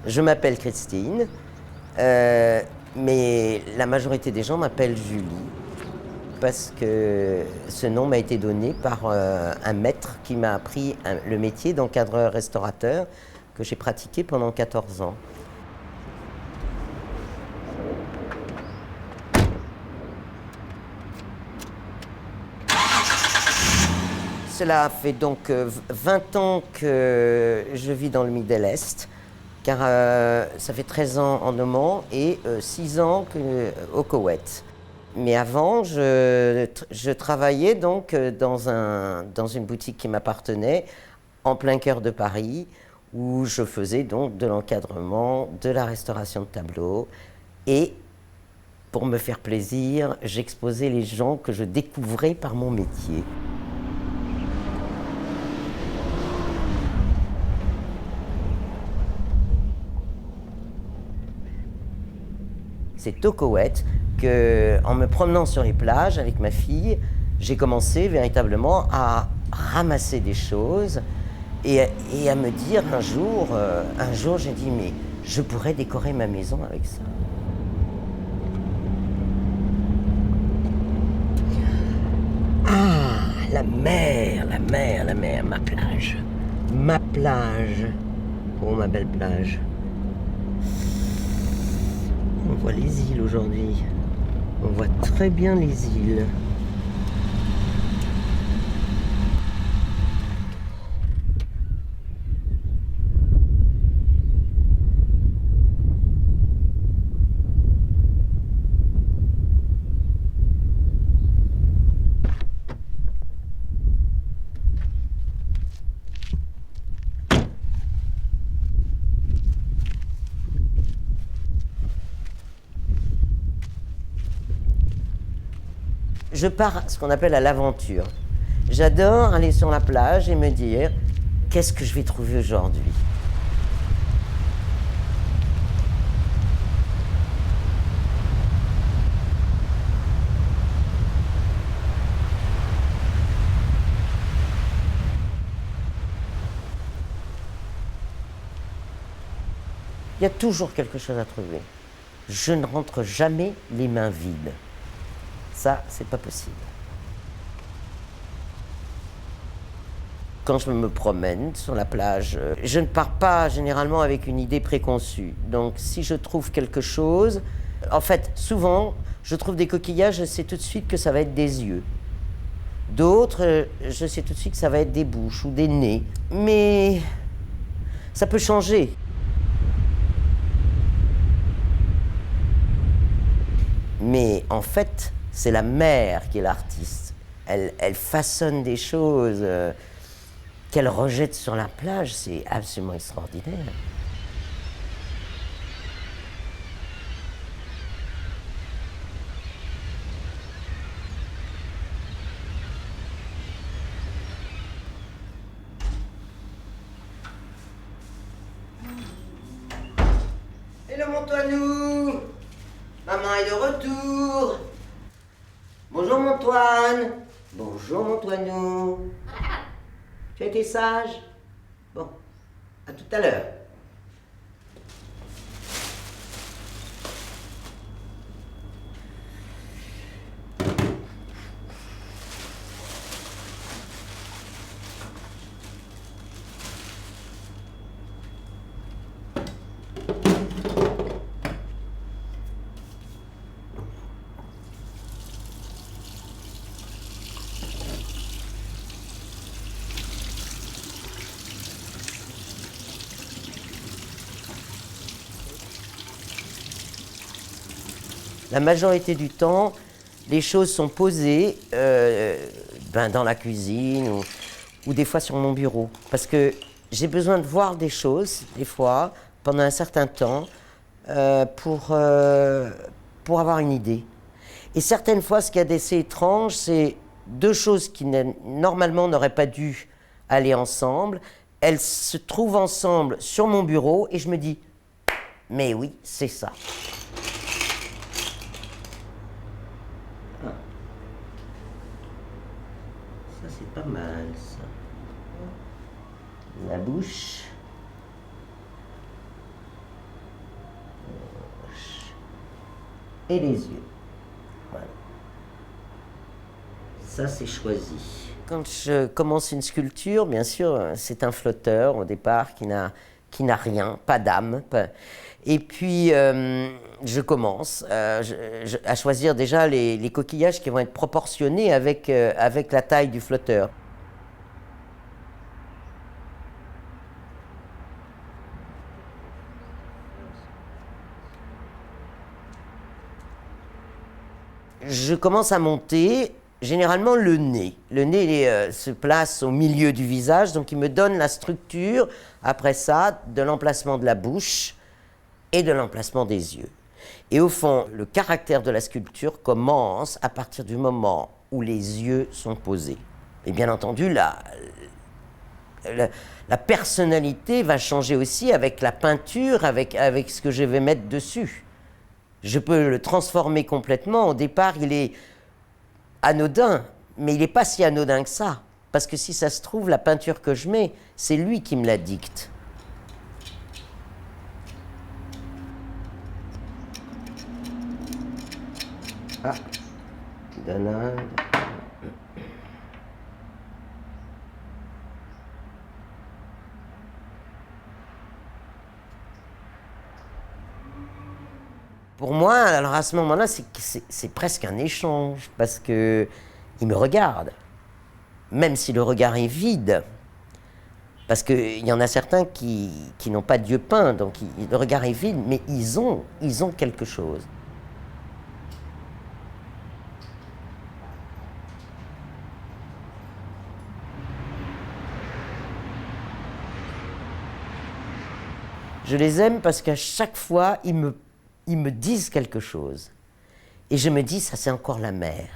Je m'appelle Christine, mais la majorité des gens m'appellent Julie parce que ce nom m'a été donné par un maître qui m'a appris le métier d'encadreur-restaurateur que j'ai pratiqué pendant 14 ans. Cela fait donc 20 ans que je vis dans le Middle East, car ça fait 13 ans en Oman et 6 ans au Koweït. Mais avant, je travaillais donc dans une boutique qui m'appartenait, en plein cœur de Paris, où je faisais donc de l'encadrement, de la restauration de tableaux. Et pour me faire plaisir, j'exposais les gens que je découvrais par mon métier. C'est au Koweït qu'en me promenant sur les plages avec ma fille, j'ai commencé véritablement à ramasser des choses et à me dire un jour j'ai dit mais je pourrais décorer ma maison avec ça. Ah, la mer, ma plage. Ma plage. Oh, ma belle plage. On voit les îles aujourd'hui. On voit très bien les îles. Je pars ce qu'on appelle à l'aventure. J'adore aller sur la plage et me dire qu'est-ce que je vais trouver aujourd'hui. Il y a toujours quelque chose à trouver. Je ne rentre jamais les mains vides. Ça, c'est pas possible. Quand je me promène sur la plage, je ne pars pas généralement avec une idée préconçue. Donc si je trouve quelque chose, en fait, souvent, je trouve des coquillages, je sais tout de suite que ça va être des yeux. D'autres, je sais tout de suite que ça va être des bouches ou des nez. Mais ça peut changer. Mais en fait, c'est la mer qui est l'artiste. Elle façonne des choses qu'elle rejette sur la plage. C'est absolument extraordinaire. Hello Montoinou! Maman est de retour! Bonjour Montoine! Bonjour Montoinou! Tu as été sage? Bon, à tout à l'heure. La majorité du temps, les choses sont posées dans la cuisine ou des fois sur mon bureau. Parce que j'ai besoin de voir des choses, des fois, pendant un certain temps, pour avoir une idée. Et certaines fois, ce qu'il y a d'assez étrange, c'est deux choses qui normalement n'auraient pas dû aller ensemble. Elles se trouvent ensemble sur mon bureau et je me dis, mais oui, c'est ça. Ça, c'est pas mal, ça. La bouche. et les yeux. Voilà. Ça, c'est choisi. Quand je commence une sculpture, bien sûr, c'est un flotteur au départ qui n'a rien, pas d'âme. Et puis, je commence à choisir déjà les coquillages qui vont être proportionnés avec la taille du flotteur. Je commence à monter généralement le nez. Le nez se place au milieu du visage, donc il me donne la structure, après ça, de l'emplacement de la bouche et de l'emplacement des yeux. Et au fond, le caractère de la sculpture commence à partir du moment où les yeux sont posés. Et bien entendu, la personnalité va changer aussi avec la peinture, avec ce que je vais mettre dessus. Je peux le transformer complètement. Au départ, il est anodin, mais il n'est pas si anodin que ça. Parce que si ça se trouve, la peinture que je mets, c'est lui qui me la dicte. Ah, Dana. Pour moi, alors à ce moment-là, c'est presque un échange, parce qu'il me regarde, même si le regard est vide, parce qu'il y en a certains qui n'ont pas Dieu peint, donc le regard est vide, mais ils ont quelque chose. Je les aime parce qu'à chaque fois, ils me disent quelque chose. Et je me dis, ça c'est encore la mer.